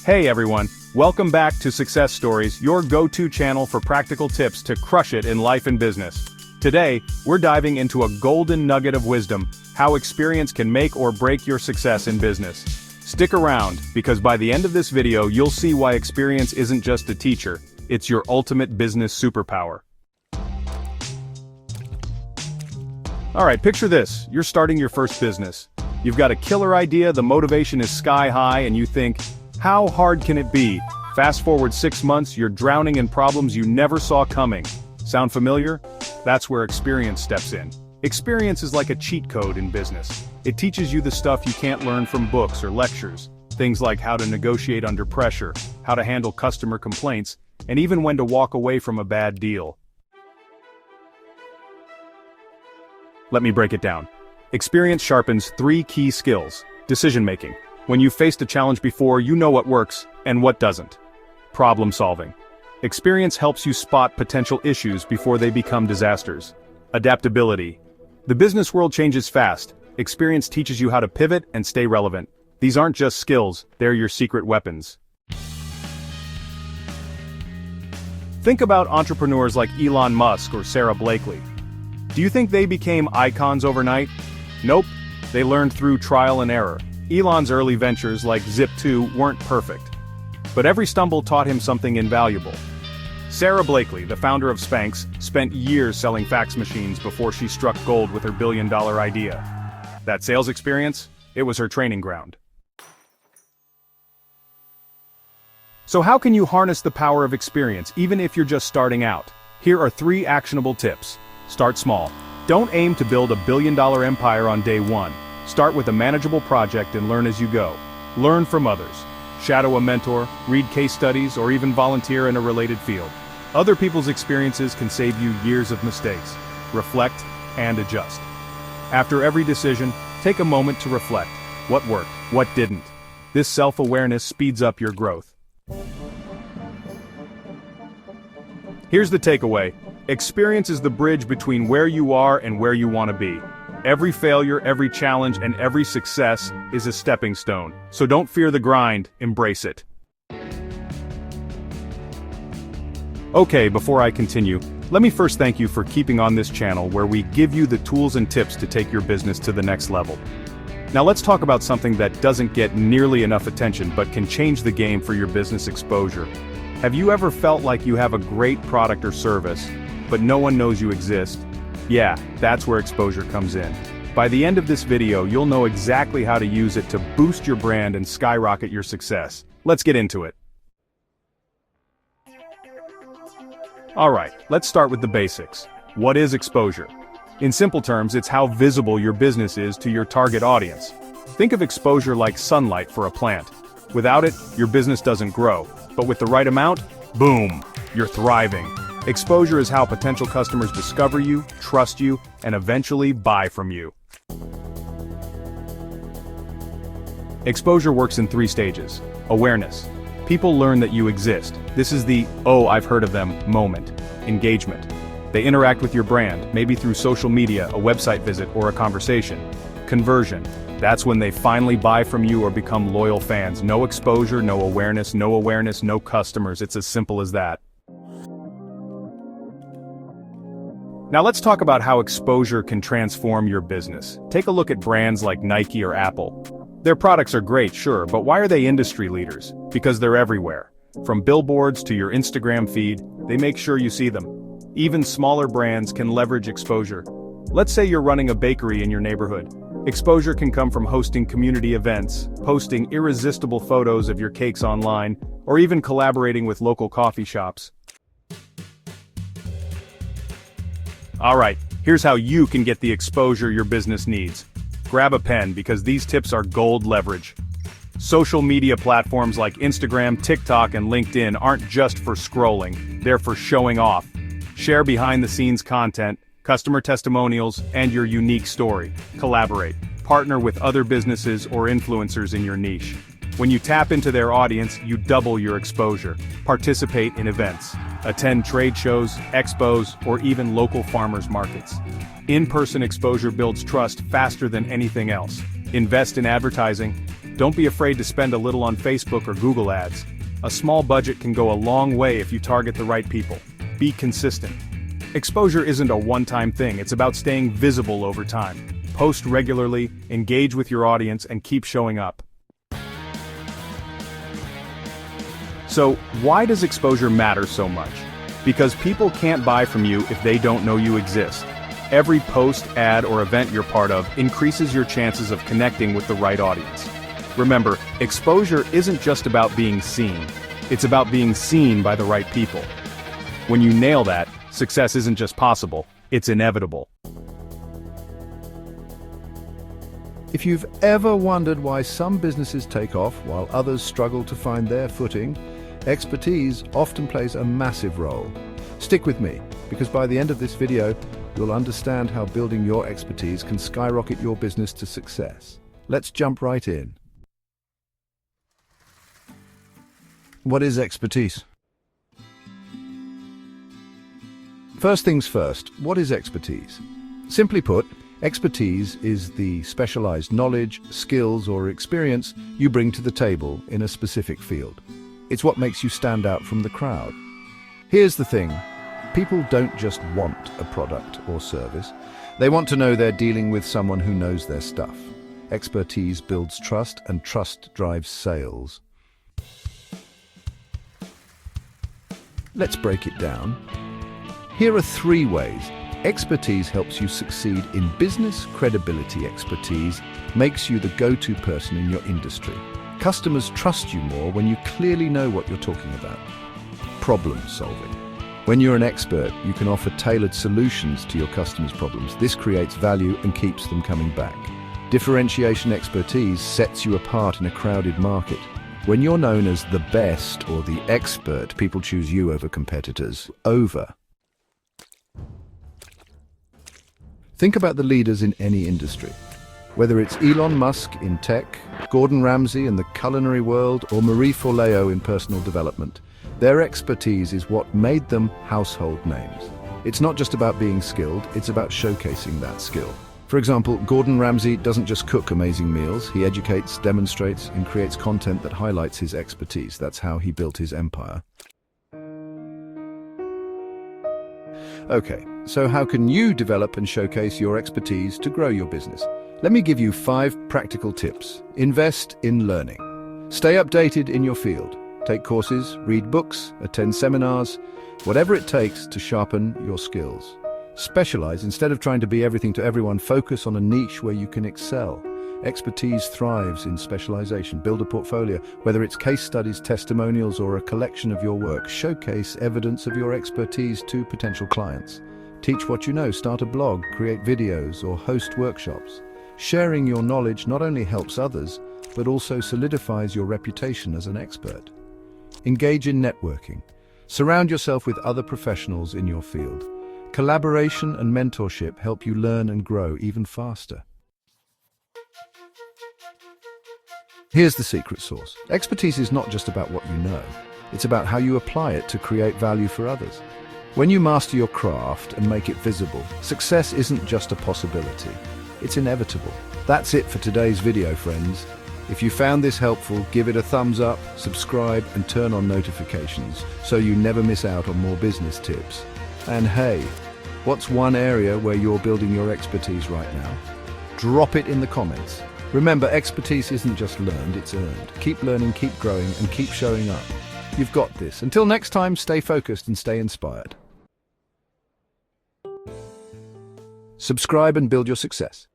Hey everyone, welcome back to Success Stories, your go-to channel for practical tips to crush it in life and business. Today, we're diving into a golden nugget of wisdom, how experience can make or break your success in business. Stick around, because by the end of this video you'll see why experience isn't just a teacher, it's your ultimate business superpower. Alright, picture this, you're starting your first business. You've got a killer idea, the motivation is sky high, and you think, how hard can it be? Fast forward 6 months, you're drowning in problems you never saw coming. Sound familiar? That's where experience steps in. Experience is like a cheat code in business. It teaches you the stuff you can't learn from books or lectures. Things like how to negotiate under pressure, how to handle customer complaints, and even when to walk away from a bad deal. Let me break it down. Experience sharpens 3 key skills. Decision-making. When you've faced a challenge before, you know what works and what doesn't. Problem solving. Experience helps you spot potential issues before they become disasters. Adaptability. The business world changes fast. Experience teaches you how to pivot and stay relevant. These aren't just skills, they're your secret weapons. Think about entrepreneurs like Elon Musk or Sarah Blakely. Do you think they became icons overnight? Nope, they learned through trial and error. Elon's early ventures like Zip2 weren't perfect. But every stumble taught him something invaluable. Sarah Blakely, the founder of Spanx, spent years selling fax machines before she struck gold with her billion-dollar idea. That sales experience? It was her training ground. So how can you harness the power of experience even if you're just starting out? Here are 3 actionable tips. Start small. Don't aim to build a billion-dollar empire on day 1. Start with a manageable project and learn as you go. Learn from others. Shadow a mentor, read case studies, or even volunteer in a related field. Other people's experiences can save you years of mistakes. Reflect and adjust. After every decision, take a moment to reflect. What worked? What didn't? This self-awareness speeds up your growth. Here's the takeaway. Experience is the bridge between where you are and where you want to be. Every failure, every challenge, and every success is a stepping stone. So don't fear the grind, embrace it. Okay, before I continue, let me first thank you for keeping on this channel where we give you the tools and tips to take your business to the next level. Now let's talk about something that doesn't get nearly enough attention but can change the game for your business exposure. Have you ever felt like you have a great product or service, but no one knows you exist? Yeah, that's where exposure comes in. By the end of this video, you'll know exactly how to use it to boost your brand and skyrocket your success. Let's get into it. Alright, let's start with the basics. What is exposure? In simple terms, it's how visible your business is to your target audience. Think of exposure like sunlight for a plant. Without it, your business doesn't grow. But with the right amount, boom, you're thriving. Exposure is how potential customers discover you, trust you, and eventually buy from you. Exposure works in 3 stages. Awareness. People learn that you exist. This is the, oh, I've heard of them, moment. Engagement. They interact with your brand, maybe through social media, a website visit, or a conversation. Conversion. That's when they finally buy from you or become loyal fans. No exposure, no awareness, no customers. It's as simple as that. Now let's talk about how exposure can transform your business. Take a look at brands like Nike or Apple. Their products are great, sure, but why are they industry leaders? Because they're everywhere. From billboards to your Instagram feed, they make sure you see them. Even smaller brands can leverage exposure. Let's say you're running a bakery in your neighborhood. Exposure can come from hosting community events, posting irresistible photos of your cakes online, or even collaborating with local coffee shops. Alright, here's how you can get the exposure your business needs. Grab a pen because these tips are gold leverage. Social media platforms like Instagram, TikTok, and LinkedIn aren't just for scrolling, they're for showing off. Share behind-the-scenes content, customer testimonials, and your unique story. Collaborate. Partner with other businesses or influencers in your niche. When you tap into their audience, you double your exposure. Participate in events. Attend trade shows, expos, or even local farmers markets. In-person exposure builds trust faster than anything else. Invest in advertising. Don't be afraid to spend a little on Facebook or Google ads. A small budget can go a long way if you target the right people. Be consistent. Exposure isn't a one-time thing, it's about staying visible over time. Post regularly, engage with your audience, and keep showing up. So, why does exposure matter so much? Because people can't buy from you if they don't know you exist. Every post, ad, or event you're part of increases your chances of connecting with the right audience. Remember, exposure isn't just about being seen. It's about being seen by the right people. When you nail that, success isn't just possible, it's inevitable. If you've ever wondered why some businesses take off while others struggle to find their footing, expertise often plays a massive role. Stick with me, because by the end of this video, you'll understand how building your expertise can skyrocket your business to success. Let's jump right in. What is expertise? First things first, what is expertise? Simply put, expertise is the specialized knowledge, skills, or experience you bring to the table in a specific field. It's what makes you stand out from the crowd. Here's the thing, people don't just want a product or service. They want to know they're dealing with someone who knows their stuff. Expertise builds trust, and trust drives sales. Let's break it down. Here are 3 ways expertise helps you succeed in business. Credibility. Expertise makes you the go-to person in your industry. Customers trust you more when you clearly know what you're talking about. Problem solving. When you're an expert, you can offer tailored solutions to your customers' problems. This creates value and keeps them coming back. Differentiation. Expertise sets you apart in a crowded market. When you're known as the best or the expert, people choose you over competitors. Think about the leaders in any industry. Whether it's Elon Musk in tech, Gordon Ramsay in the culinary world, or Marie Forleo in personal development, their expertise is what made them household names. It's not just about being skilled, it's about showcasing that skill. For example, Gordon Ramsay doesn't just cook amazing meals, he educates, demonstrates, and creates content that highlights his expertise. That's how he built his empire. Okay, so how can you develop and showcase your expertise to grow your business? Let me give you 5 practical tips. Invest in learning. Stay updated in your field. Take courses, read books, attend seminars, whatever it takes to sharpen your skills. Specialize. Instead of trying to be everything to everyone, focus on a niche where you can excel. Expertise thrives in specialization. Build a portfolio, whether it's case studies, testimonials, or a collection of your work. Showcase evidence of your expertise to potential clients. Teach what you know, start a blog, create videos, or host workshops. Sharing your knowledge not only helps others, but also solidifies your reputation as an expert. Engage in networking. Surround yourself with other professionals in your field. Collaboration and mentorship help you learn and grow even faster. Here's the secret sauce. Expertise is not just about what you know. It's about how you apply it to create value for others. When you master your craft and make it visible, success isn't just a possibility. It's inevitable. That's it for today's video, friends. If you found this helpful, give it a thumbs up, subscribe, and turn on notifications so you never miss out on more business tips. And hey, what's one area where you're building your expertise right now? Drop it in the comments. Remember, expertise isn't just learned, it's earned. Keep learning, keep growing, and keep showing up. You've got this. Until next time, stay focused and stay inspired. Subscribe and build your success.